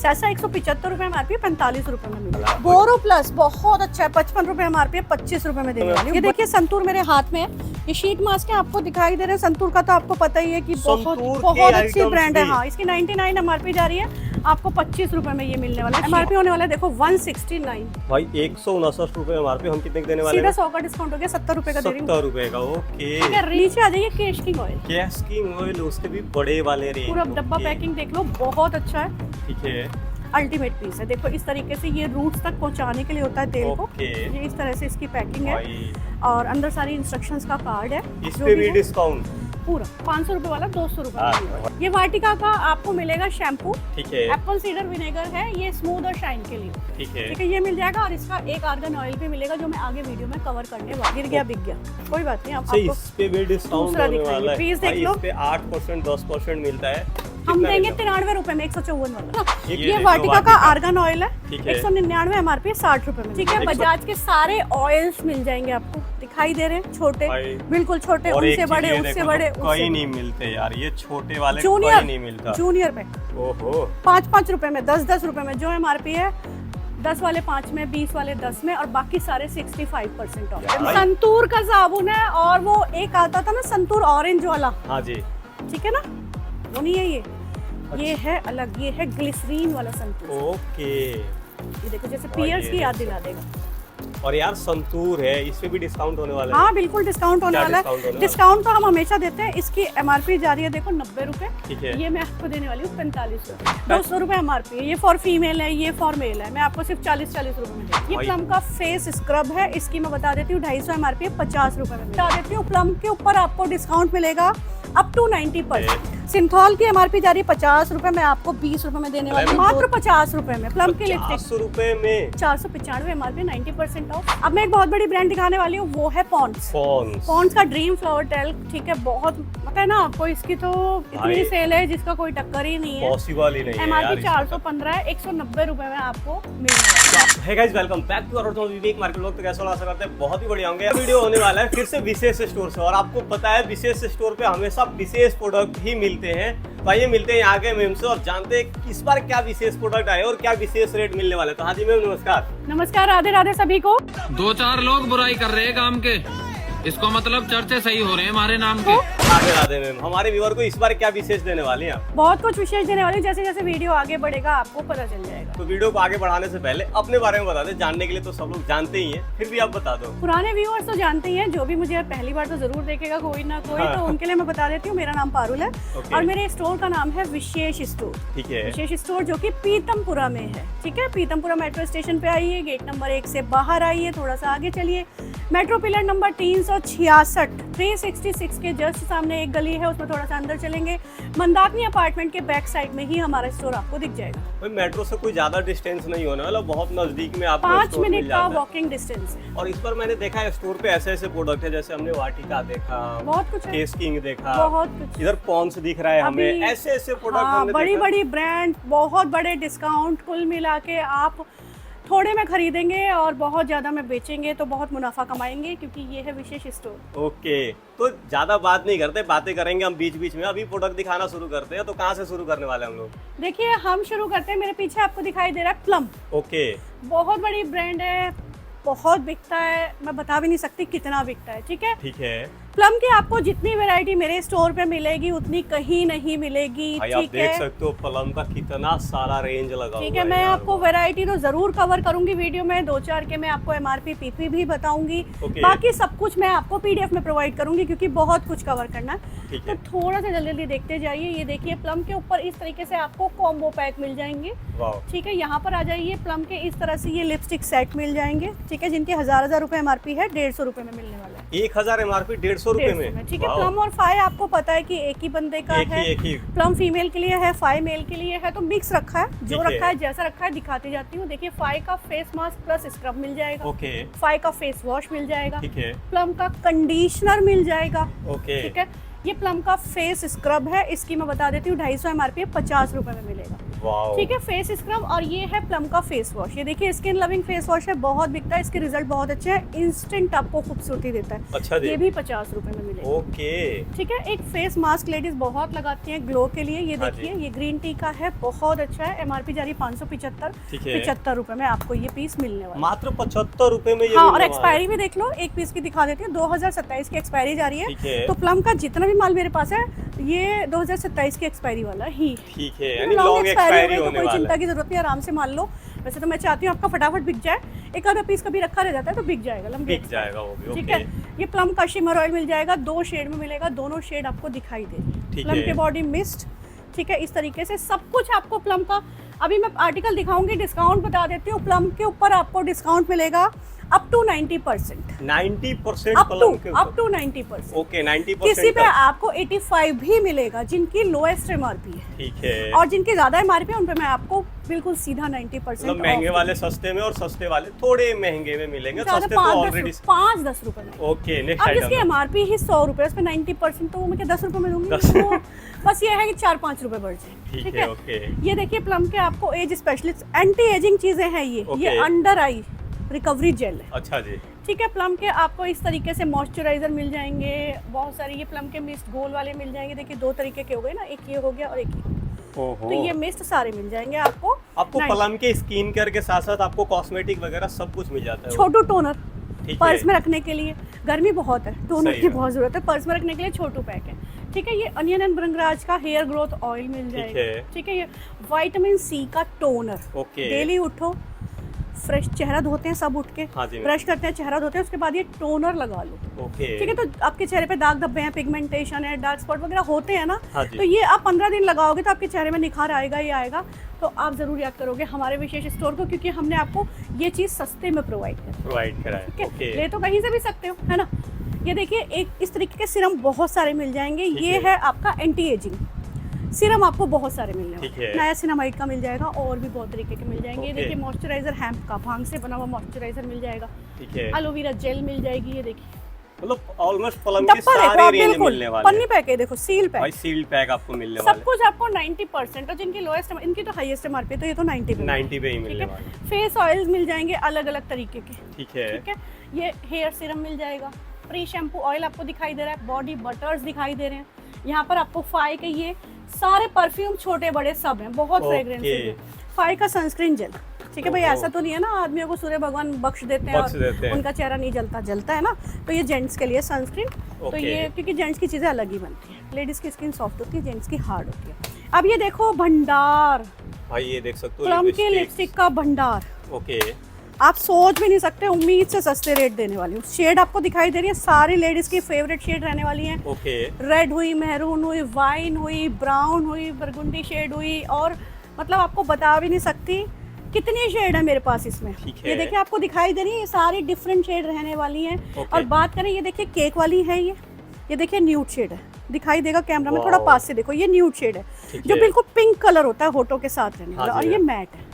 ऐसा 175 रुपए MRP 45 रुपए में मिलेगा। बोरो प्लस बहुत अच्छा है, 55 रुपए MRP 25 रुपए में देने वाली हूँ। ये देखिए संतूर मेरे हाथ में है, ये शीट मास्क है, आपको दिखाई दे रहे हैं। संतूर का तो आपको पता ही है कि बहुत अच्छी ब्रांड है। हाँ, इसकी 99 MRP जा रही है, आपको 25 रुपए में ये मिलने वाला है। MRP होने वाला है देखो 169 भाई 159 रुपए MRP। हम कितने देने वाले हैं? सीधा 100 का डिस्काउंट हो गया, 70 रुपए का दे रही हूँ। 70 रुपए का। ओके, नीचे आ जाइए कैस्टिंग ऑयल। कैस्टिंग ऑयल उसके भी बड़े वाले रेंज। पूरा डब्बा पैकिंग देख लो, बहुत अच्छा है। ठीक है, अल्टीमेट पीस है। देखो इस तरीके से ये रूट्स तक पहुंचाने के लिए होता है तेल को। ये इस तरह से इसकी पैकिंग है और अंदर सारी इंस्ट्रक्शंस का कार्ड है। इस पे भी डिस्काउंट पूरा 500 रुपए वाला 200 रुपए। ये वाटिका का आपको मिलेगा शैम्पू। ठीक है, एप्पल सीडर विनेगर है, ये स्मूथ और शाइन के लिए। ठीक है, ठीक है, ये मिल जाएगा। और इसका एक आर्गन ऑयल भी मिलेगा जो मैं आगे वीडियो में कवर करने वाला। गिर गया बिक गया, कोई बात नहीं। आपको इस पे भी डिस्काउंट होने वाला है। प्लीज देख लो, इस पे 8% 10% मिलता है। हम देंगे 93 रुपए में 154 वाला। ये वाटिका का आर्गन ऑयल है, 199 MRP 60 रुपए में। ठीक है, बजाज के सारे ऑयल्स मिल जाएंगे आपको, दिखाई दे रहे हैं। छोटे, बिल्कुल छोटे, उनसे बड़े, उससे बड़े कोई नहीं मिलते यार। ये छोटे वाले कोई नहीं मिलता। जूनियर पैक ओहो 5-5 रुपए में, 10-10 रुपए में जो MRP है। 10 वाले 5 में, 20 वाले 10 में और बाकी सारे 65% ऑफ। संतूर का साबुन है और वो एक आता था ना संतूर ऑरेंज वाला। हाँ जी, ठीक है ना, वो नहीं है ये है अलग, ये है ग्लिसरीन वाला संतूर। ओके, ये देखो जैसे पियर्स की याद दिला देगा। और यार संतूर है, इस पे भी डिस्काउंट होने वाला है। हाँ बिल्कुल डिस्काउंट होने वाला है। डिस्काउंट तो हम हमेशा देते हैं। इसकी MRP जा रही है देखो 90 रुपए। ठीक है, ये मैं आपको देने वाली हूँ 45 रुपए। 200 रुपए MRP है। ये फॉर फीमेल है, ये फॉर मेल है। मैं आपको सिर्फ 40-40 रुपए में देती हूँ। ये प्लम का फेस स्क्रब है, इसकी मैं बता देती हूँ 250 MRP 50 रुपए में बता देती हूँ। प्लम के ऊपर आपको डिस्काउंट मिलेगा अप टू 90%। सिंथॉल की MRP जा रही है 50 रुपए, मैं आपको 20 रुपए में देने वाली हूँ, मात्र 50 रुपए में। प्लम की लिपस्टिक 50 रुपए में 495 MRP 90% ऑफ। अब मैं एक बहुत बड़ी ब्रांड दिखाने वाली हूँ, वो है पॉन्ड्स। पॉन्ड्स का ड्रीम फ्लावर टेल्क। ठीक है, बहुत पता है ना आपको, इसकी तो इतनी सेल है जिसका कोई टक्कर ही नहीं है, पॉसिबल ही नहीं है। MRP 415 है, 190 रुपए में आपको मिलेगा। Hey guys, welcome back to our Vivek market vlog. तो कैसे हो, आशा करते हैं बहुत ही बढ़िया होंगे। वीडियो होने वाला है फिर से विशेष स्टोर से, और आपको पता है विशेष स्टोर पे हमेशा विशेष प्रोडक्ट ही मिलते हैं। तो आइए मिलते हैं यहाँ के मैम से और जानते हैं कि इस बार क्या विशेष प्रोडक्ट आए और क्या विशेष रेट मिलने वाले। तो हाँ जी मैम, नमस्कार। नमस्कार, राधे राधे सभी को। 2-4 लोग बुराई कर रहे हैं काम के, इसको मतलब चर्चे सही हो रहे हैं हमारे नाम के। राधे राधे मैम, हमारे व्यूअर को इस बार क्या विशेष देने वाले हैं? बहुत कुछ विशेष देने वाले, जैसे जैसे वीडियो आगे बढ़ेगा आपको पता चल जाएगा। तो वीडियो को आगे बढ़ाने से पहले अपने बारे में बता दे। जानने के लिए तो सब लोग जानते ही हैं, फिर भी आप बता दो। पुराने व्यूअर्स तो जानते ही हैं, जो भी मुझे पहली बार तो जरूर देखेगा कोई ना कोई। हाँ। तो उनके लिए मैं बता देती हूँ, मेरा नाम पारुल है और मेरे स्टोर का नाम है विशेष स्टोर। ठीक है, विशेष स्टोर जो कि पीतमपुरा में है। ठीक है, पीतमपुरा मेट्रो स्टेशन पे आइए, गेट नंबर 1 से बाहर आइए, थोड़ा सा आगे चलिए, मेट्रो पिलर नंबर 366 366 के जस्ट सामने एक गली है, उसमें थोड़ा सा अंदर चलेंगे, मंदाकिनी अपार्टमेंट के बैक साइड में ही हमारा स्टोर आपको दिख जाएगा। भाई मेट्रो से कोई ज्यादा डिस्टेंस नहीं होने वाला, बहुत नजदीक में आपको 5 मिनट का वॉकिंग डिस्टेंस है। और इस पर मैंने देखा है स्टोर पे ऐसे ऐसे प्रोडक्ट है, जैसे हमने वाटिका देखा, बहुत कुछ, केस किंग देखा, बहुत कुछ, इधर पॉन्स दिख रहा है हमें, ऐसे ऐसे प्रोडक्ट। बड़ी बड़ी ब्रांड, बहुत बड़े डिस्काउंट, कुल मिला के आप थोड़े में खरीदेंगे और बहुत ज्यादा में बेचेंगे तो बहुत मुनाफा कमाएंगे, क्योंकि ये है विशेष स्टोर। ओके, तो ज्यादा बात नहीं करते, बातें करेंगे हम बीच बीच में। अभी प्रोडक्ट दिखाना शुरू करते हैं, तो कहाँ से शुरू करने वाले हम लोग? देखिए हम शुरू करते हैं, मेरे पीछे आपको दिखाई दे रहा है प्लम। ओके, बहुत बड़ी ब्रांड है, बहुत बिकता है, मैं बता भी नहीं सकती कितना बिकता है। ठीक है, ठीक है। प्लम की आपको जितनी वैरायटी मेरे स्टोर पे मिलेगी उतनी कहीं नहीं मिलेगी। आप देख सकते हो प्लम का कितना सारा रेंज लगा। ठीक है, मैं आपको वैरायटी तो जरूर कवर करूंगी वीडियो में, 2-4 के मैं आपको MRP PP भी बताऊंगी। बाकी सब कुछ मैं आपको PDF में प्रोवाइड करूंगी, क्योंकि बहुत कुछ कवर करना है। तो थोड़ा सा जल्दी जल्दी देखते जाइए। ये देखिए प्लम के ऊपर इस तरीके से आपको कॉम्बो पैक मिल जाएंगे। ठीक है, यहाँ पर आ जाइए, प्लम के इस तरह से ये लिपस्टिक सेट मिल जाएंगे। ठीक है, जिनके 1000 रुपए MRP है, 150 रुपए में मिलने वाला है। 1000 MRP 150 रुपए में। ठीक है, प्लम और फाई आपको पता है कि एक ही बंदे का है। एक ही। प्लम फीमेल के लिए है, फाई मेल के लिए है, तो मिक्स रखा है। जो रखा है जैसा रखा है दिखाती जाती हूँ। देखिए फाई का फेस मास्क प्लस स्क्रब मिल जाएगा। फाई का फेस वॉश मिल जाएगा। प्लम का कंडीशनर मिल जाएगा। ठीक है, ये प्लम का फेस स्क्रब है, इसकी मैं बता देती हूँ 250 MRP 50 रुपए में मिलेगा। वाओ। ठीक है, फेस स्क्रब। और ये है प्लम का फेस वॉश। ये देखिए स्किन लविंग फेस वॉश है, बहुत बिकता है, इसके रिजल्ट बहुत अच्छे हैं, इंस्टेंट आपको खूबसूरती देता है। अच्छा जी। ये भी 50 रुपए में मिलेगा। ओके। ठीक है, एक फेस मास्क लेडीज बहुत लगाती हैं ग्लो के लिए। ये हाँ देखिए ये ग्रीन टी का है, बहुत अच्छा है। MRP जा रही है 575, ठीक है। 75 रुपए में आपको ये पीस मिलने वाला है। मात्र 75 रुपए में ये हाँ, और मिलने वाला है। एक्सपायरी भी देख लो, एक पीस की दिखा देती हूँ, 2027 की एक्सपायरी जा रही ठीक है। है। तो प्लम का जितना भी माल मेरे पास है ये 2027 की एक्सपायरी वाला ही। ठीक है, यानी लॉन्ग एक्सपायरी होने कोई वाला चिंता है। की जरूरत नहीं, आराम से मान लो। वैसे तो मैं चाहती हूँ आपका फटाफट बिक जाए, एक आधा पीस कभी रखा रह जाता है तो बिक जाएगा, लंबी बिक जाएगा वो भी। ठीक ओके। है। ये प्लम का शिमर ऑयल मिल जाएगा, 2 शेड में मिलेगा, दोनों शेड आपको दिखाई दे रही है। ठीक प्लम है। के बॉडी मिस्ट, ठीक है, इस तरीके से सब कुछ आपको प्लम का। अभी मैं आर्टिकल दिखाऊंगी, डिस्काउंट बता देती हूँ। प्लम के ऊपर आपको डिस्काउंट मिलेगा अप टू 90%। 90% अप प्लम के टू ऊपर। 90%। ओके, 90% किसी पे तक। आपको 85 भी मिलेगा जिनकी लोएस्ट MRP है, ठीक है। और जिनकी ज्यादा MRP है उन पे मैं आपको बिल्कुल सीधा 90% मतलब महंगे वाले सस्ते में और सस्ते वाले थोड़े महंगे में मिलेंगे। सस्ते तो ऑलरेडी। 5-10 रुपए में। ओके, नेक्स्ट अब जिसकी आइटम। MRP ही 100 रुपए, उस पे 90% तो वो मैं क्या 10 रुपए में दूंगी? 10 तो बस ये है कि 4-5 रुपए बढ़ जाए। ठीक है। ओके। ये देखिए प्लम के आपको एज स्पेशलिस्ट एंटी एजिंग चीजें हैं ये। ओके। ये अंडर आई रिकवरी जेल है। अच्छा जी। ठीक है, प्लम के आपको इस तरीके से मॉइस्चराइजर मिल जाएंगे, बहुत सारे। ये प्लम के मिस्ट गोल वाले मिल जाएंगे, देखिए 2 तरीके के हो गए ना, एक ये हो गया और एक ये। ओहो। तो ये मिस्ट सारे मिल जाएंगे आपको। आपको प्लम के स्किन केयर के साथ साथ आपको कॉस्मेटिक वगैरह सब कुछ मिल जाता है। छोटू टोनर ठीक पर्स है। में रखने के लिए, गर्मी बहुत है, टोनर सही की है। बहुत जरूरत है, पर्स में रखने के लिए छोटू पैक है। ठीक है, ये अनियन एंड भृंगराज का हेयर ग्रोथ ऑयल मिल जाएगा। ठीक है, ये विटामिन C का टोनर। ओके। डेली उठो, फ्रेश चेहरा धोते हैं सब उठ के, हाँ जी। ब्रश करते हैं, चेहरा धोते हैं, उसके बाद ये टोनर लगा लो। ओके। ठीक है, तो आपके चेहरे पे दाग धब्बे हैं, पिगमेंटेशन है, डार्क स्पॉट वगैरह होते हैं ना, हाँ जी। तो ये आप 15 दिन लगाओगे तो आपके चेहरे में निखार आएगा ही आएगा। तो आप जरूर याद करोगे हमारे विशेष स्टोर को, क्योंकि हमने आपको ये चीज़ सस्ते में प्रोवाइड कर प्रोवाइड करा है। ठीक है, ओके। ले तो कहीं से भी सकते हो, है ना। ये देखिए एक इस तरीके के सिरम बहुत सारे मिल जाएंगे। ये है आपका एंटी एजिंग सिरम, आपको बहुत सारे मिलने ठीक वाले है। हैं। नया सिनामाइड का मिल जाएगा, और भी बहुत तरीके के मिल जाएंगे। ये ओके। देखिए मॉइस्चराइजर हैम्प का, भांग से बना हुआ मॉइस्चराइजर मिल जाएगा। ठीक है। एलोवेरा जेल मिल जाएगी। ये देखिए मतलब ऑलमोस्ट प्लम के डब्बा देखो सारे आप, रेंज बिल्कुल मिलने वाले पन्नी हैं। पैक है, देखो सील भाई पैक, सील्ड पैक आपको मिलने वाले सब कुछ आपको 90%। और जिनकी लोएस्ट, इनकी तो हाईएस्ट MRP है, तो ये तो 90 पे 90 पे ही ठीक मिलने है। वाले। फेस ऑयल्स मिल जाएंगे अलग अलग तरीके के। ठीक है। ठीक है, ये हेयर सीरम मिल जाएगा, प्री शैम्पू ऑयल आपको दिखाई दे रहा है, बॉडी बटर्स दिखाई दे रहे हैं। यहाँ पर आपको फाई के ये सारे परफ्यूम छोटे बड़े सब हैं, बहुत फ्रेग्रेंस है। फाई का सनस्क्रीन जेल। ठीक है भाई, ओहो। ऐसा तो नहीं है ना आदमियों को सूर्य भगवान बख्श देते हैं बख्श देते हैं। उनका चेहरा नहीं जलता है ना। तो ये जेंट्स के लिए सनस्क्रीन। तो ओके। ये क्योंकि जेंट्स की चीज़ें अलग ही बनती हैं, लेडीज़ की स्किन सॉफ्ट होती है, जेंट्स की हार्ड होती है। अब ये देखो भंडार, भाई ये देख सकते हो प्लम के लिपस्टिक का भंडार। ओके। आप सोच भी नहीं सकते, उम्मीद से सस्ते रेट देने वाली हूँ। शेड आपको दिखाई दे रही है, सारी लेडीज की फेवरेट शेड रहने वाली हैं। ओके। रेड हुई, मेहरून हुई, वाइन हुई, ब्राउन हुई, बरगुंडी शेड हुई, और मतलब आपको बता भी नहीं सकती कितनी शेड है मेरे पास इसमें। ठीक है। ये देखिए आपको दिखाई दे रही है, ये सारी डिफरेंट शेड रहने वाली हैं। ओके। और बात करें, ये देखिए केक वाली है, ये देखिए न्यूड शेड है, दिखाई देगा कैमरा में, वाओ। थोड़ा पास से देखो, ये न्यूड शेड है ठीक जो है। बिल्कुल पिंक कलर होता है होठों के साथ रहने वाला, हाँ और जी। ये मैट है।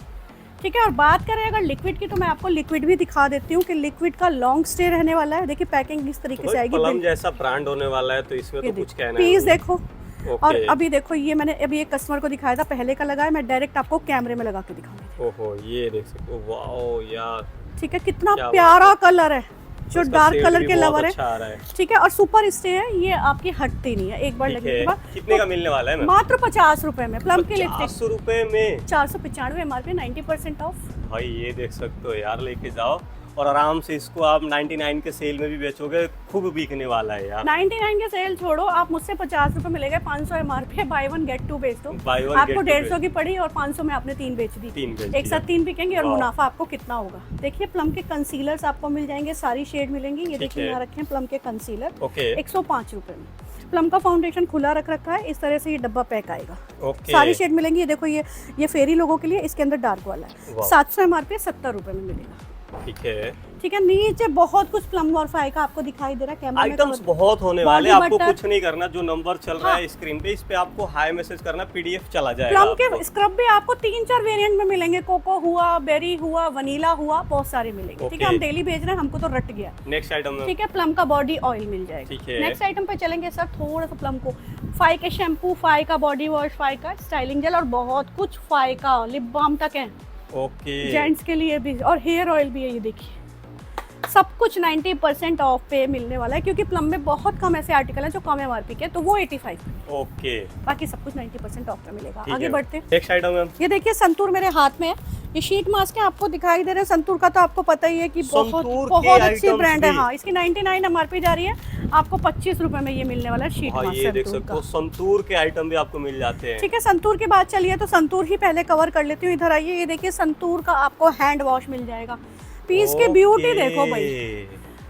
ठीक है, और बात करें अगर लिक्विड की, तो मैं आपको लिक्विड भी दिखा देती हूँ कि लिक्विड का लॉन्ग स्टे रहने वाला है। देखिए पैकिंग इस तरीके से आएगी। प्लम जैसा ब्रांड होने वाला है तो इसमें तो कुछ कहना पीस नहीं। देखो। ओके। और अभी देखो, ये मैंने अभी एक कस्टमर को दिखाया था, पहले का लगाया, मैं डायरेक्ट आपको कैमरे में लगा के दिखाऊंगी। ओहो, ये देख सकते हो। वाओ यार, ठीक है, कितना क्या प्यारा कलर है, जो इसका डार्क शेड कलर भी के बहुत लवर अच्छा आ रहा है। है। ठीक है, और सुपर स्टे है, ये आपकी हटती नहीं है एक बार ठीक लगने के है। बाद। कितने का मिलने वाला है मैम? मात्र 50 रुपए में प्लम की लिपस्टिक, 50 रुपए में। 495 MRP, 90% ऑफ। भाई ये देख सकते हो यार, लेके जाओ और आराम से इसको आप 99 के सेल में भी बेचोगे, खूब बिकने वाला है यार। 99 के सेल छोड़ो, आप मुझसे 50 रुपए मिलेगा, 500 MRP है, बाय वन गेट टू बेच दो। Buy one आपको get two 150 की पड़ी और 500 में आपने 3 बेच दी। 3 बेच एक साथ 3 बिकेंगे, और वाह। मुनाफा आपको कितना होगा। देखिए प्लम के कंसीलर्स आपको मिल जाएंगे, सारी शेड मिलेंगी। ये देखिए है। यहाँ रखे हैं प्लम के कंसीलर, ओके। 105 रुपए में। प्लम का फाउंडेशन खुला रख रखा है, इस तरह से ये डब्बा पैक आएगा। ओके। सारी शेड मिलेंगी। ये देखो, ये फेरी लोगों के लिए, इसके अंदर डार्क वाला है। वाह। 700 MRP, 70 रुपए में मिलेगा। ठीक है। ठीक है, नीचे बहुत कुछ प्लम और फाई का आपको दिखाई दे रहा है कैमरा में। आइटम्स बहुत होने वाले, Body आपको butter। कुछ नहीं करना, जो नंबर चल रहा है स्क्रीन पे इस पे आपको हाई मैसेज करना, पीडीएफ चला जाएगा प्लम आपको। के स्क्रब भी आपको 3-4 वेरिएंट में मिलेंगे, कोको हुआ, बेरी हुआ, वनीला हुआ, बहुत सारे मिलेंगे। ठीक है, हम डेली भेज रहे हैं, हमको तो रट गया। नेक्स्ट आइटम में ठीक है, प्लम का बॉडी ऑयल मिल जाएगा। ठीक है। नेक्स्ट आइटम पे चलेंगे सर, थोड़ा सा प्लम को फाई के शैम्पू, फाई का बॉडी वॉश, फाई का स्टाइलिंग जेल और बहुत कुछ, फाई का लिप बाम तक है ओके। जेंट्स के लिए भी, और हेयर ऑयल भी है। ये देखिए सब कुछ 90% ऑफ पे मिलने वाला है, क्योंकि प्लम में बहुत कम ऐसे आर्टिकल हैं जो कम एमआरपी के, तो वो 85, ओके। बाकी सब कुछ 90% ऑफ पे मिलेगा। ठीक आगे है। बढ़ते हैं। नेक्स्ट आइटम है ये देखिए संतूर मेरे हाथ में है, ये शीट मास्क है, आपको दिखाई दे रहे हैं। संतूर का तो आपको पता ही है कि बहुत संतूर के बहुत अच्छी items ब्रांड है। भी। हाँ, इसकी 99 एमआरपी जा रही है, आपको 25 रुपए में ये मिलने वाला है शीट भाई, मास्क ये देख संतूर सकते हो का। संतूर के आइटम भी आपको मिल जाते हैं। ठीक है, संतूर की बात चलिए तो संतूर ही पहले कवर कर लेती हूँ। इधर आइए, ये देखिए संतूर का आपको हैंड वॉश मिल जाएगा। पीस की ब्यूटी देखो भाई,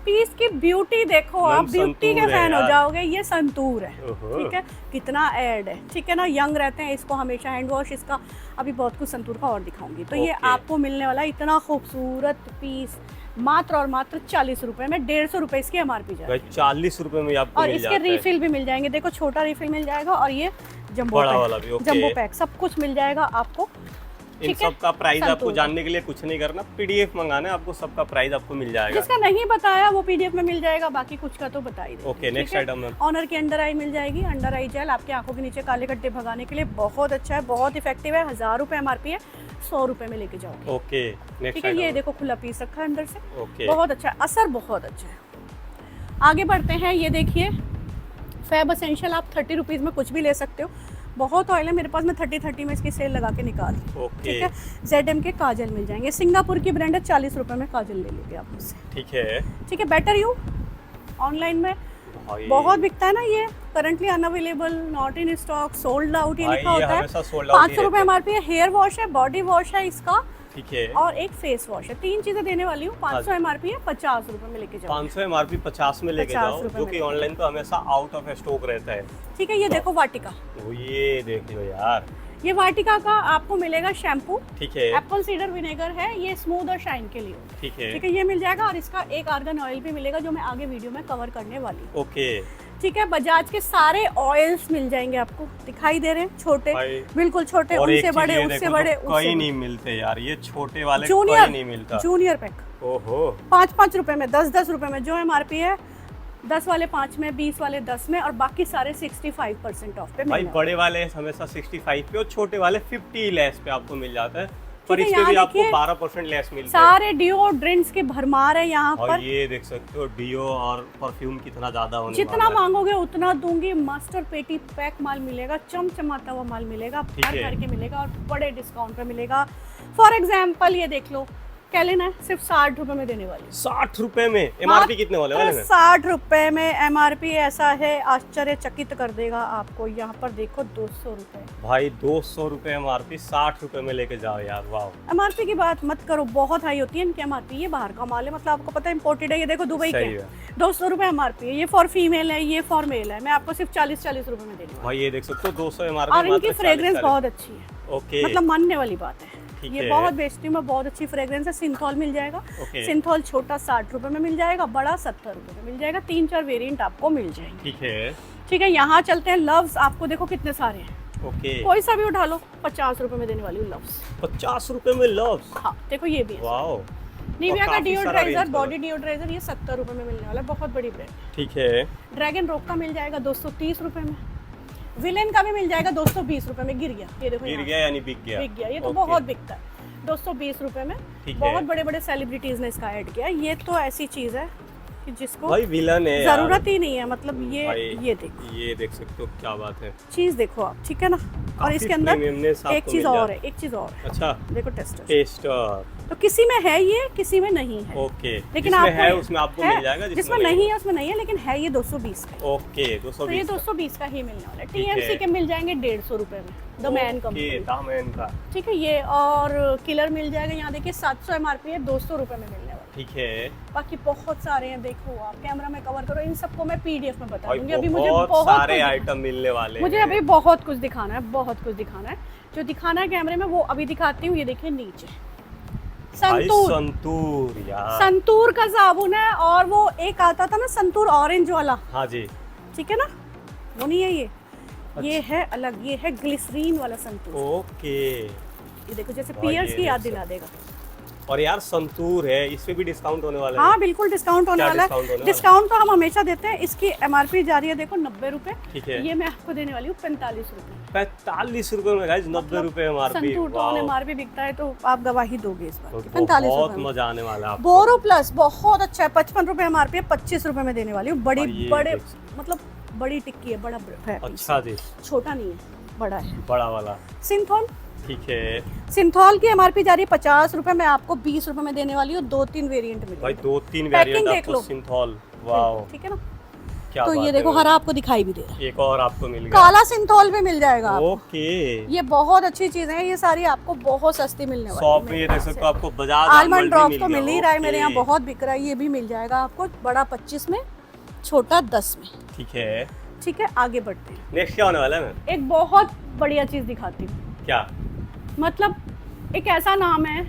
पीस की ब्यूटी देखो, आप ब्यूटी के संतूर है फैन हो यार। जाओगे। ये संतूर है। ओहो। ठीक है, कितना ऐड है। ठीक है ना, यंग रहते हैं, इसको हमेशा हैंड वॉश, इसका अभी बहुत कुछ संतूर का और दिखाऊंगी। तो ये ओके। आपको मिलने वाला इतना खूबसूरत पीस मात्र और मात्र 40 रुपए में। 150 रुपए इसकी एमआरपी जा रही भाई 40 रुपए में आपको और मिल इसके जाता है। रिफिल भी मिल जाएंगे। देखो छोटा रिफिल मिल जाएगा और ये जंबो बड़ा वाला भी, पैक, ओके। जंबो पैक सब कुछ मिल जाएगा आपको। इन ठीक है, सब का प्राइस आपको संतूर। जानने के लिए कुछ नहीं करना, पीडीएफ मंगाना है आपको, सबका प्राइस आपको मिल जाएगा। जिसका नहीं बताया वो पीडीएफ में मिल जाएगा, बाकी कुछ का तो बता ही देंगे। ओके, नेक्स्ट आइटम है ऑनर की अंडर आई मिल जाएगी। अंडर आई जेल आपकी आंखों के नीचे काले गड्ढे भगाने के लिए बहुत अच्छा है, बहुत इफेक्टिव है। 1000 रुपए एमआरपी है, 100 रुपए में लेके जाओगे। ओके। ठीक नेक्स्ट है, ये आइटम देखो खुला पीस रखा है अंदर से, ओके। बहुत अच्छा है, असर बहुत अच्छा है। आगे बढ़ते हैं, ये देखिए फैब एसेंशियल, आप 30 रुपीज़ में कुछ भी ले सकते हो। बहुत ऑयल है मेरे पास, मैं 30 में इसकी सेल लगा के निकाल दी। ओके। ठीक है, ZM के काजल मिल जाएंगे, सिंगापुर की ब्रांड है, 40 रुपए में काजल ले लोगे आप मुझसे। ठीक है ठीक है, बेटर यू ऑनलाइन में भाई, बहुत बिकता है ना ये, currently unavailable, not in stock, sold out ये भाई, लिखा ये होता है। हमेशा sold out ही 500 रुपए रहता है। एमआरपी है। हेयर वॉश है, बॉडी वॉश है इसका, ठीक है। और एक फेस वॉश है। 3 चीजें देने वाली हूँ। 500 एमआरपी है, 50 रुपए में लेके जाओ। 500 एमआरपी 50 में लेके 50 जाओ, रुपए जो में कि ऑनलाइन तो हमेशा आउट ऑफ स्टॉक रहता है। ठीक है, ये देखो वाटिका, वो ये देख लो यार। ये वाटिका का आपको मिलेगा शैम्पू, ठीक है। एप्पल सीडर विनेगर है, ये स्मूथ और शाइन के लिए। ठीक है। ठीक है, ये मिल जाएगा, और इसका एक आर्गन ऑयल भी मिलेगा जो मैं आगे वीडियो में कवर करने वाली हूँ। ओके। ठीक है, बजाज के सारे ऑयल्स मिल जाएंगे आपको, दिखाई दे रहे हैं, छोटे भाई, बिल्कुल छोटे, और एक उनसे चीज बड़े, ये उससे देखो बड़े, तो कहीं नहीं मिलते यार, ये छोटे वाले जूनियर कहीं नहीं मिलता। जूनियर पैक ओहो। 5-5 रुपए में, 10-10 रुपए में जो एमआरपी है। 10 वाले 5 में, 20 वाले 10 में, और बाकी सारे 65% ऑफ पे भाई मिलने बड़े वाले हमेशा 65 पे और छोटे वाले 50 लेस पे आपको मिल जाता है, पर ठीक है, इस पे यहाँ भी आपको देखिए, 12% लेस मिलता है। सारे डिओड्रेंट्स के भरमार है यहाँ और पर। ये देख सकते हो डियो और परफ्यूम कितना ज्यादा होने जितना वाला है। मांगोगे उतना दूंगी। मास्टर पेटी पैक माल मिलेगा, चमचमाता हुआ माल मिलेगा, ठीक भर है। भर के मिलेगा और बड़े डिस्काउंट पे मिलेगा। फॉर एग्जाम्पल ये देख लो, क्या लेना है, सिर्फ 60 रुपए में देने वाली। 60 रुपए में एमआरपी कितने वाले वाले में? 60 रुपए में एमआरपी, ऐसा है आश्चर्यचकित कर देगा आपको। यहाँ पर देखो 200 रुपए भाई 200 रुपए एमआरपी, 60 रुपए में लेके जाओ यार, वाह। एमआरपी की बात मत करो, बहुत हाई होती है इनकी एमआरपी। ये बाहर का माल है, मतलब आपको पता है इम्पोर्टेड है। ये देखो दुबई सही के है। 200 रुपए एमआरपी है। ये फॉर फीमेल है, ये फॉर मेल है। मैं आपको सिर्फ 40-40 रुपए में देनी भाई ये देख सकते हो 200 एमआरपी, और इनकी फ्रेग्रेंस बहुत अच्छी है, ओके। मतलब मानने वाली बात है। ठीक ये है। बहुत बेचती हूँ मैं, बहुत अच्छी फ्रेग्रेंस है। सिंथॉल मिल जाएगा, ओके। सिंथॉल छोटा 60 रुपए में मिल जाएगा, बड़ा 70 रुपए में मिल जाएगा। 3-4 वेरिएंट आपको मिल जाएंगे। ठीक है। ठीक है, यहाँ चलते हैं। लव्स आपको देखो कितने सारे हैं, ओके। कोई सा भी उठा लो। 50 रुपए में देने वाली हूँ लव्स। 50 रुपए में लव्स, हाँ देखो ये भी है। वाओ। निविया का काफी सारा डिओड्राइजर, range बॉडी डिओड्राइजर, ये 70 रुपए में मिलने वाला है, बहुत बड़ी ब्रांड। ठीक है। ड्रैगन रोक का मिल जाएगा 230 रुपए में। विलेन का भी मिल जाएगा 220 रुपए में। गिर गया, ये देखो गिर यहाँ। गया यानी बिक गया, बिक गया, ये तो ओके। बहुत बिकता है। 220 रुपए में। ठीक है। बहुत बड़े बड़े सेलिब्रिटीज ने इसका ऐड किया है। ये तो ऐसी चीज है कि जिसको भाई विलन है यार। जरूरत ही नहीं है, मतलब भाई, ये देखो, ये देख सकते हो क्या बात है, चीज देखो आप, ठीक है ना। और काफी इसके अंदर premiumness एक आपको चीज मिल और जाती है, एक चीज और है। अच्छा देखो टेस्टर, टेस्टर, तो किसी में है ये, किसी में नहीं है। ओके। लेकिन जिसमें आपको है उसमें आपको मिल जाएगा, जिसमें नहीं है उसमें नहीं है, लेकिन है ये 220 का। ओके। तो ये 220 220 का ही मिलने वाला है। ठीक है। TMC के मिल जाएंगे 150 रुपए में, द मैन कंपनी। दामन का, ठीक है, ये और किलर मिल जाएगा। यहाँ देखिए 700 एमआरपी है, 200 रुपए में मिलने वाला। ठीक है। बाकी बहुत सारे हैं, देखो आप कैमरा में कवर करो। इन सबको मैं पीडीएफ में बता भाई दूंगी। अभी मुझे बहुत बहुत सारे कुछ आइटम मिलने वाले मुझे हैं। अभी बहुत कुछ दिखाना है, बहुत कुछ दिखाना है। जो दिखाना है कैमरे में वो अभी दिखाती हूँ। ये देखिए नीचे भाई संतूर। संतूर यार। संतूर का साबुन है, और वो एक आता था ना संतूर ऑरेंज वाला, हाँ जी। ठीक है ना, वो नहीं है ये है अलग, ये है ग्लिसरीन वाला संतूर। ओके। ये देखो जैसे भाई पियर्स ये की याद देख दिला देगा। और यार संतूर है, इस पे भी डिस्काउंट होने वाला है। हाँ बिल्कुल डिस्काउंट होने क्या वाला डिस्काउंट होने है। वाला? डिस्काउंट तो हम हमेशा देते हैं। इसकी MRP जा रही है देखो 90 रुपए, ठीक है। ये मैं आपको देने वाली हूँ 45 रुपए। 45 रुपए में गाइस, 90 रुपए MRP। संतूर तो MRP बिकता है, तो आप गवाही दोगे इस बात की। बहुत 45 रुपए। मजा आने वाला है आपको। बोरो प्लस बहुत अच्छा है, 55 रुपए MRP है, 25 रुपए में देने वाली हूँ। और ये बड़े देख- मतलब बड़ी टिक्की है, बड़ा है, अच्छा जी, छोटा नहीं है, बड़ा है। बड़ा वाला। सिंथॉल, ठीक है सिंथॉल की MRP जा रही है 50 रुपए, मैं आपको 20 रुपए में देने वाली हूँ। 2-3 वेरिएंट मिलेंगे भाई, 2-3 Packing वेरिएंट देख आपको लो। सिंथॉल। वाओ, ठीक है ना। क्या तो बात ये है देखो भाई। हरा आपको दिखाई भी दे रहा है। एक और आपको मिल गया। काला सिंथॉल भी मिल जाएगा आपको। ओके। ये बहुत अच्छी चीज है, ये सारी आपको बहुत सस्ती मिलने वाली शॉप है में ये मेरे देख पास सकते से। हो, आपको बजाज आलमंड ड्रॉप्स तो मिल ही रहा है मेरे यहाँ, ओके। बहुत बिक रहा है। ये भी मिल जाएगा आपको, बड़ा 25 में, छोटा 10 में। ठीक है, ठीक है, आगे बढ़ते हैं। नेक्स्ट क्या होने वाला है? मैं एक बहुत बढ़िया चीज दिखाती हूँ। क्या? मतलब एक ऐसा नाम है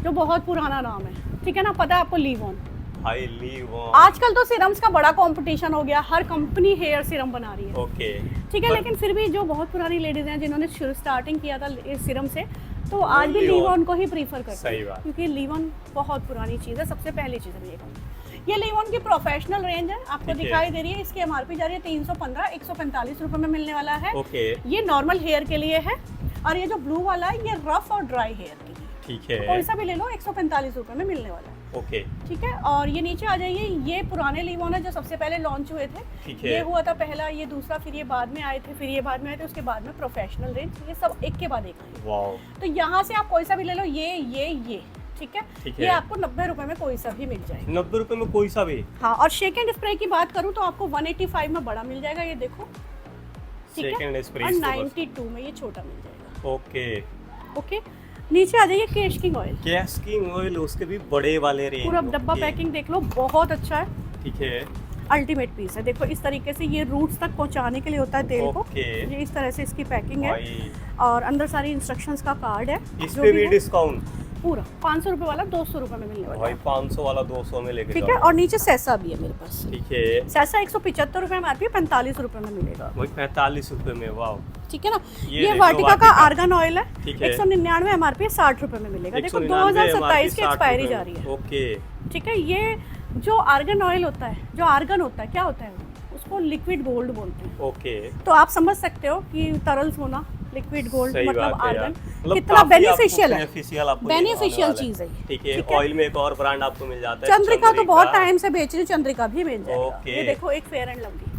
जो बहुत पुराना नाम है, ठीक है ना, पता है आपको, लीवॉन। भाई लीवॉन। आजकल तो सीरम्स का बड़ा कंपटीशन हो गया, हर कंपनी हेयर सीरम बना रही है, ओके। ठीक है। पर- लेकिन फिर भी जो बहुत पुरानी लेडीज हैं जिन्होंने शुरू स्टार्टिंग किया था इस सीरम से, तो आज भी Livon। लीवॉन को ही प्रीफर करते सही हैं, बात। क्योंकि लीवॉन बहुत पुरानी चीज़ है, सबसे पहली चीज़ है ये लीवॉन की प्रोफेशनल रेंज है, आपको ठीक है। दिखाई दे रही है। इसकी MRP जा रही है 315, 145 रुपए में मिलने वाला है। ओके, ये नॉर्मल हेयर के लिए है, और ये जो ब्लू वाला है ये रफ और ड्राई हेयर के लिए। ठीक तो कोई है। सा भी ले लो, 145 रुपए में मिलने वाला है, ओके, ठीक है। और ये नीचे आ जाइए, ये पुराने लीवॉन है जो सबसे पहले लॉन्च हुए थे। ठीक है। ये हुआ था पहला, ये दूसरा, फिर ये बाद में आए थे, फिर ये बाद में आए थे, उसके बाद में प्रोफेशनल रेंज, ये सब एक के बाद एक आए। वाओ। तो यहाँ से आप कोई सा भी ले लो, ये ठीक है। ठीक ये है। आपको 90 रुपए में कोई सा भी मिल जाएगा। 90 रुपए में कोई सा भी? हाँ, और शेक एंड स्प्रे की बात करूँ तो आपको 185 में बड़ा मिल जाएगा, ये देखो, ठीक है। सेकंड स्प्रे और इसको बस। 92 में ये छोटा मिल जाएगा। ओके। ओके, नीचे आ जाइए, केश किंग ऑयल, कैस्किंग ऑयल, उसके भी बड़े वाले रेंज। पूरा डब्बा ओके। पैकिंग देख लो, बहुत अच्छा है, ठीक है। अल्टीमेट पीस है। देखो इस तरीके से ये रूट्स तक पहुंचाने के लिए होता है तेल को। ओके। ये इस तरह से इसकी पैकिंग है, भाई, और अंदर सारी इंस्ट्रक्शंस का कार्ड है। इस जो पे भी है, डिस्काउंट? पूरा 500 रुपए वाला 200 रुपए में मिलने वाला भाई है, 500 वाला 200 में लेके ठीक जाओ। है। और नीचे सैसा भी है मेरे पास, ठीक है। सैसा 175 रुपए MRP, 45 रुपए में मिलेगा, वही 45 रुपए में। वाह। ठीक है ना। ये ये देखो वाटिका का वाटिका। आर्गन ऑयल है, ठीक है। 199 MRP, 60 रुपए में मिलेगा। देखो 199 2027 की MRP, एक्सपायरी 60 जा रही है, ओके। ठीक है। ये जो आर्गन ऑयल होता है, जो आर्गन होता है, क्या होता है उसको लिक्विड गोल्ड बोलते हैं। ओके, तो आप समझ सकते हो कि तरल सोना, लिक्विड गोल्ड, सही मतलब बात है यार। आर्गन मतलब कितना काफी बेनिफिशियल है, आपको ये होने बेनिफिशियल वाला है। चीज है ये, ठीक है। ठीक है। ऑयल में एक और ब्रांड आपको मिल जाता है, चंद्रिका तो बहुत टाइम से बेच रही हूँ, चंद्रिका भी मिल जाएगा। ओके। ये देखो एक fair and lovely,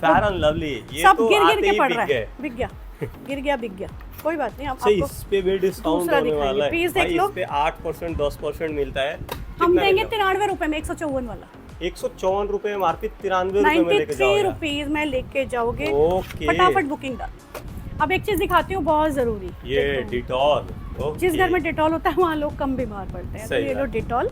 fair and lovely, ये सब तो गिर आते गिर के ही पड़ बिक रहा गए। है, बिक गया, गिर गया, बिक गया, कोई बात नहीं। आप सही, आपको इस पे भी डिस्काउंट दूसरा होने दिखाइए, वाला है। पीस देख भाई, लो। इस पे 8% 10% मिलता है। हम कितना देंगे मिलेगा? 93 रुपए में, 154 वाला, 154 रुपए MRP, 93 रुपए में लेके 93 जाओ यार। रुपीज में लेके जाओगे, ओके। फटाफट बुकिंग डाल। अब एक चीज दिखाती हूँ बहुत जरूरी, ये देखो। Dettol, okay. जिस घर में डिटॉल होता है वहाँ लोग कम बीमार पड़ते हैं, तो सही ये लो बात। डिटॉल,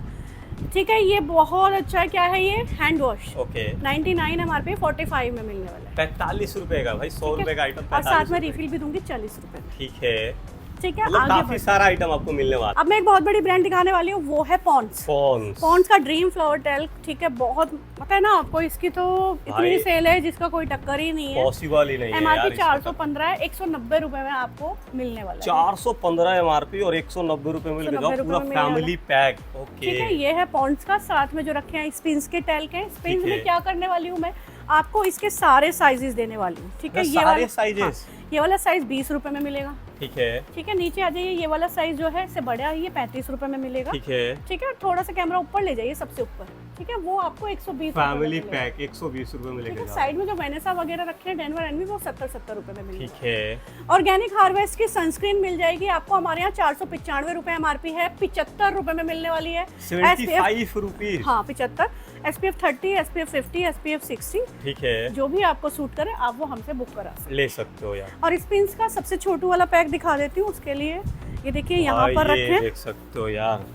ठीक है। ये बहुत अच्छा है, क्या है ये, हैंड वॉश, ओके। 99 MRP, 45 में मिलने वाला है, 45 रुपए का भाई, 100 रुपए का आइटम और साथ 45 में रुपए। रिफिल भी दूंगी 40 रुपए में, ठीक है। ठीक है। मतलब आगे काफी बढ़, सारा आइटम आपको मिलने वाला अब मैं एक बहुत बड़ी ब्रांड दिखाने वाली हूँ, वो है पॉन्ड्स। है। पॉन्ड्स का ड्रीम फ्लावर टेल्क, ठीक है, बहुत पता है ना आपको, इसकी तो इतनी भाई, सेल है जिसका कोई टक्कर ही नहीं है। पॉसिबल ही नहीं है MRP यार। 415 है, 190 रुपए में आपको मिलने वाला है, 415 MRP और 190 रुपए में लेके 190 जाओ, पूरा रुपए में मिलने फैमिली पैक। ठीक है। ओके। ये है पॉन्ड्स का, साथ में जो रखे हैं स्पिन्स के टेल्क है। स्पिन्स ठीक है। में क्या करने वाली हूँ मैं, आपको इसके सारे साइजेस देने वाली हूँ, ठीक है। ये सारे वाला साइजेस? हाँ, ये वाला साइज 20 रुपए में मिलेगा, ठीक है। ठीक है। नीचे आ जाइए, ये वाला साइज जो है इससे बड़ा है, ये 35 रुपए में मिलेगा, ठीक है। ठीक है। थोड़ा सा कैमरा ऊपर ले जाइए, सबसे ऊपर, ठीक है, वो आपको 120 रुपए में फैमिली मिलेगा। पैक 120 रुपए में ठीक लेके है। जाओ। साइड में जो वेनेसा वगैरह रखे हैं, डेनवर एनवी, वो 70 रुपए में मिलेगा। ठीक है। ऑर्गेनिक हार्वेस्ट की सनस्क्रीन मिल जाएगी आपको, हमारे यहाँ 495 रुपए MRP है, 75 रुपए में मिलने वाली है। 75 रुपीज। हाँ 75, SPF 30, SPF 50, SPF 60, ठीक है। जो भी आपको सूट करे आप वो हमसे बुक करा सकते ले सकते हो यार। हैं। और स्पिन्स का सबसे छोटू वाला पैक दिखा देती हूँ, उसके लिए ये देखिए यहाँ भाई, पर ये रखे, देख सकते हो यार।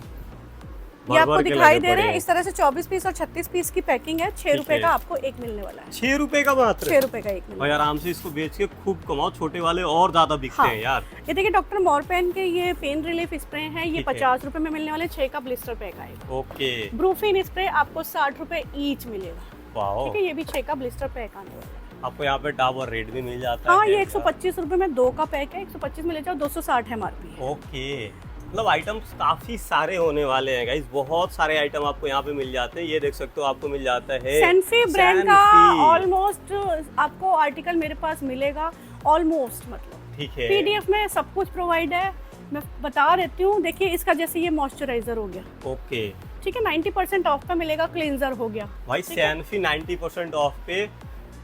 ये आपको दिखाई दे रहे हैं इस तरह से 24 पीस और 36 पीस की पैकिंग है। 6 रुपए का आपको एक मिलने वाला है। 6 रुपए का मात्र? 6 रुपए का एक मिलने भाई आराम से इसको बेच के खूब कमाओ, छोटे वाले और ज्यादा बिकते हैं यार। ये देखिए डॉक्टर मॉरपेन के ये पेन रिलीफ स्प्रे हैं, ये 50 रुपए में मिलने वाले। 6 का ब्लिस्टर पैक आएगा। ओके। ब्रूफिन स्प्रे आपको 60 रुपए ईच मिलेगा। वाओ। ठीक है, ये भी 6 का ब्लिस्टर पैक आने वाला है। आपको यहाँ पे डाबर रेट भी मिल जाता है। हाँ, ये 125 रुपए में 2 का पैक है। 125 में ले जाओ, 260 है MRP। ओके, मतलब आइटम्स काफी सारे होने वाले हैं गाइस, बहुत सारे आइटम आपको यहाँ पे मिल जाते हैं। ये देख सकते हो आपको मिल जाता है सैनफी ब्रांड का ऑलमोस्ट आपको आर्टिकल मेरे पास मिलेगा, ऑलमोस्ट मतलब। ठीक है। PDF में सब कुछ प्रोवाइड है, मैं बता देती हूँ। देखिए इसका जैसे ये मॉइस्चराइजर हो गया। ओके। ठीक है, 90% ऑफ का मिलेगा। क्लींजर हो गया भाई सैनफी 90% ऑफ पे।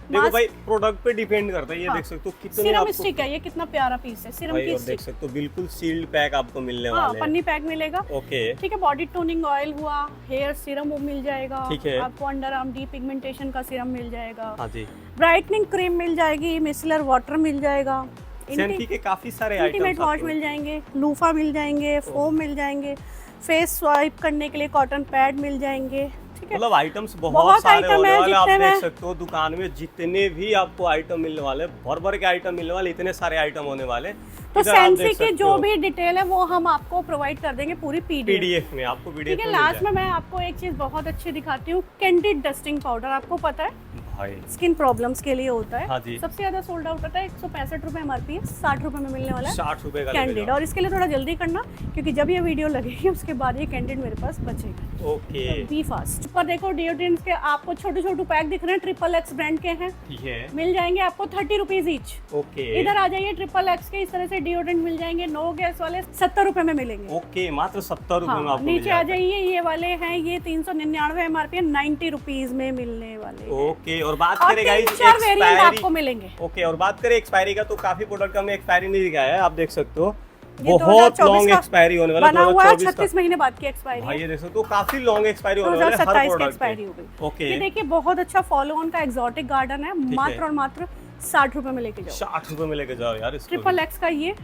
देखो भाई प्रोडक्ट पे डिपेंड करता है। ये देख सकते हो कितने सीरम आपको स्टिक है, ये कितना प्यारा पीस है। सीरम भाई की और देख सकते हो बिल्कुल सील्ड पैक आपको मिलने वाले हैं। पन्नी पैक मिलेगा। ओके। ठीक है, बॉडी टोनिंग ऑयल हुआ, हेयर सीरम वो मिल जाएगा। ठीक है। आपको अंडर आर्म डी पिगमेंटेशन का सीरम मिल जाएगा। हाँ जी। ब्राइटनिंग क्रीम मिल जाएगी, मिसलर वाटर मिल जाएगा, सैनफी के काफी सारे इंटीमेट आइटम्स वॉश मिल जाएंगे, लूफा मिल जाएंगे, फोम मिल जाएंगे, फेस स्वाइप करने के लिए कॉटन पैड मिल जाएंगे। ठीक है, मतलब आइटम्स बहुत सारे आइटम होने है, वाले। आप जितने देख में सकते हो दुकान में जितने भी आपको आइटम मिलने वाले, भर भर के आइटम मिलने वाले, इतने सारे आइटम होने वाले। तो इधर आप सैनफी देख की सकते जो हो भी डिटेल है वो हम आपको प्रोवाइड कर देंगे पूरी PDF में। आपको PDF ठीक है, में मिल लास्ट में मैं आपको एक चीज बहुत अच्छी दिखाती हूँ, कैंडिड डस्टिंग पाउडर। आपको पता है भाई स्किन प्रॉब्लम्स के लिए होता है। हाँ जी। सबसे ज्यादा सोल्ड आउट होता है। 165 रुपए MRP है, 60 रुपए में मिलने वाला है 60 रुपए का कैंडिड। लगेगा। और इसके लिए थोड़ा जल्दी करना, क्योंकि जब ये वीडियो लगेगी उसके बाद ये कैंडिड मेरे पास बचेगा। ओके। Be fast. पर देखो डिओड्रेंट्स के आपको छोटे छोटे पैक दिख रहे हैं, XXX ब्रांड के हैं। ठीक है। मिल जाएंगे आपको 30 रुपीज ईच। ओके। इधर आ जाइए, XXX के इस तरह से डिओड्रेंट मिल जाएंगे, नो गैस वाले 70 रुपए में मिलेंगे। ओके, मात्र 70 रुपए में आपको मिल नीचे आ जाता है। जाइए, ये वाले हैं, ये 399 MRP है, 90 रुपीज में मिलने वाले हैं। ओके। और बात और करें गाइस 3-4 वेरिएंट आपको मिलेंगे। ओके, और बात करें एक्सपायरी का, तो काफी प्रोडक्ट हमें एक्सपायरी नहीं दिखाया है। आप देख सकते हो ये बहुत 2024 लॉन्ग का एक्सपायरी होने वाला है। बना हुआ है, 2024 का 36 महीने बाद की एक्सपायरी भाई है। ये देख सकते हो काफी लॉन्ग एक्सपायरी होने वाला है हर 2027 की प्रोडक्ट एक्सपायरी हो पे। गई। ओके। ये देखिए बहुत अच्छा फॉलो ऑन का एक्सोटिक गार्डन है, मात्र और मात्र 60 रुपए में लेके जाओ। 60 रुपए में लेके जाओ यार इसको। XXX का ये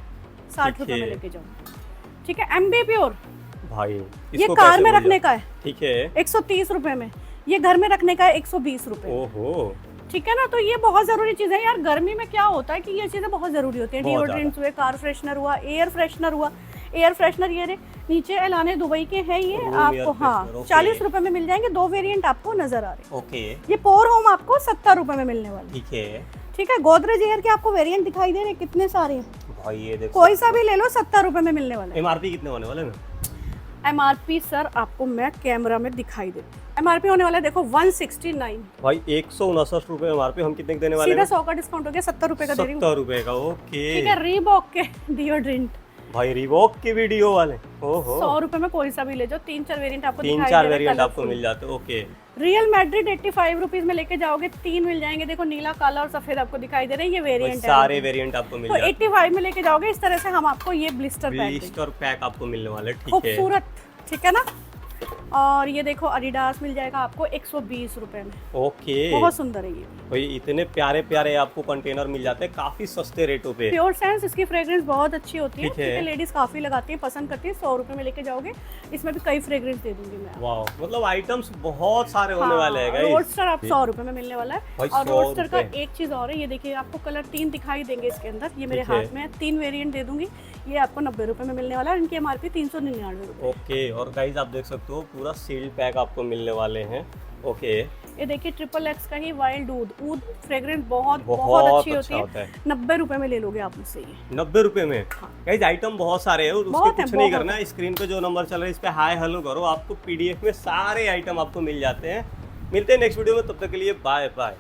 60 रुपए में लेके जाओ। ठीक है, MB प्योर भाई ये इसको कार कैसे में मिल रखने जाए? का है, ठीक है। 130 रुपए में। ये घर में रखने का है 120 रुपए। ओहो। ठीक है ना, तो ये बहुत जरूरी चीज है यार। गर्मी में क्या होता है कि ये चीजें बहुत जरूरी होती है। बहुत डिओड्रेंट्स हुए, कार फ्रेशनर हुआ, एयर फ्रेशनर हुआ। एयर फ्रेशनर ये नीचे एलाने दुबई के हैं ये रूम आपको। एयर हाँ, फ्रेशनर, ओके। 40 रुपए में मिल जाएंगे। 2 वेरिएंट आपको नजर आ रहे हैं। ओके। ये पोर होम आपको 70 रुपए में मिलने वाले। ठीक है। ठीक है, गोदरेज एयर के आपको वेरिएंट दिखाई दे रहे हैं, कितने सारे हैं। भाई ये देखो कोई सा भी ले लो 70 रुपए में मिलने वाला है। MRP कितने होने वाले हैं? MRP सर आपको मैं कैमरा में दिखाई देती हूँ। MRP होने वाला है देखो 169। भाई 159 रुपए MRP। हम कितने के देने वाले सीधा हैं? 100 का डिस्काउंट हो गया, 70 रुपए का दे रही हूँ। 70 रुपए का। ओके। ठीक है, रीबॉक के डिओड्रेंट भाई रिबॉक के वीडियो वाले। ओहो। 100 रुपए में कोई सा भी ले जाओ। 3-4 वेरिएंट आपको दिखाई 3-4 दे रहे हैं वेरिएंट आपको colourful। मिल जाते हैं। ओके। रियल मैड्रिड 85 रुपीज में लेके जाओगे, 3 मिल जाएंगे। देखो नीला, काला और सफेद आपको दिखाई दे रहे हैं, ये भाई वेरिएंट है। सारे वेरिएंट आपको मिल तो जाते हैं। 85 में लेके जाओगे, इस तरह से हम आपको ये ब्लिस्टर पैक देंगे। ब्लिस्टर पैक आपको मिलने वाले। ठीक है। खूबसूरत, ठीक है ना। और ये देखो एडिडास मिल जाएगा आपको 120 रुपए में। ओके। बहुत सुंदर है ये। भाई इतने प्यारे प्यारे आपको कंटेनर मिल जाते हैं काफी सस्ते रेटों पे। प्योर सेंस, इसकी फ्रेग्रेंस बहुत अच्छी होती है। ठीक है। लेडीज काफी लगाती है, पसंद करती है। 100 रुपए में लेके जाओगे, इसमें भी कई फ्रेग्रेंस दे दूंगी मैं। वाह, मतलब आइटम्स बहुत सारे होने वाले हैं गाइस। रोडस्टर आप 100 रुपए में मिलने वाला है। भाई और 100 रोडस्टर का रुपए। एक चीज और है, ये देखिए आपको कलर 3 दिखाई देंगे इसके अंदर। ये मेरे ठीक है। हाथ में है, 3 वेरिएंट दे दूंगी। ये आपको 90 रुपए में मिलने वाला है। इनकी MRP 399 रुपए। ओके। और गाइस आप देख सकते हो पूरा सील्ड पैक आपको मिलने वाले हैं। ओके। ये देखिए XXX का ही वाइल्ड ऊद फ्रेग्रेंस बहुत अच्छी अच्छा होती होता है। है। 90 रुपए में ले लोगे आप मुझसे ये। 90 रुपए में। गाइस आइटम बहुत सारे हैं, उसके बहुत है, कुछ नहीं बहुत करना है। स्क्रीन पे जो नंबर चल रहा है इस पे हाय हेलो करो, आपको PDF में सारे आइटम आपको मिल जाते हैं। मिलते हैं नेक्स्ट वीडियो में, तब तक के लिए बाय बाय।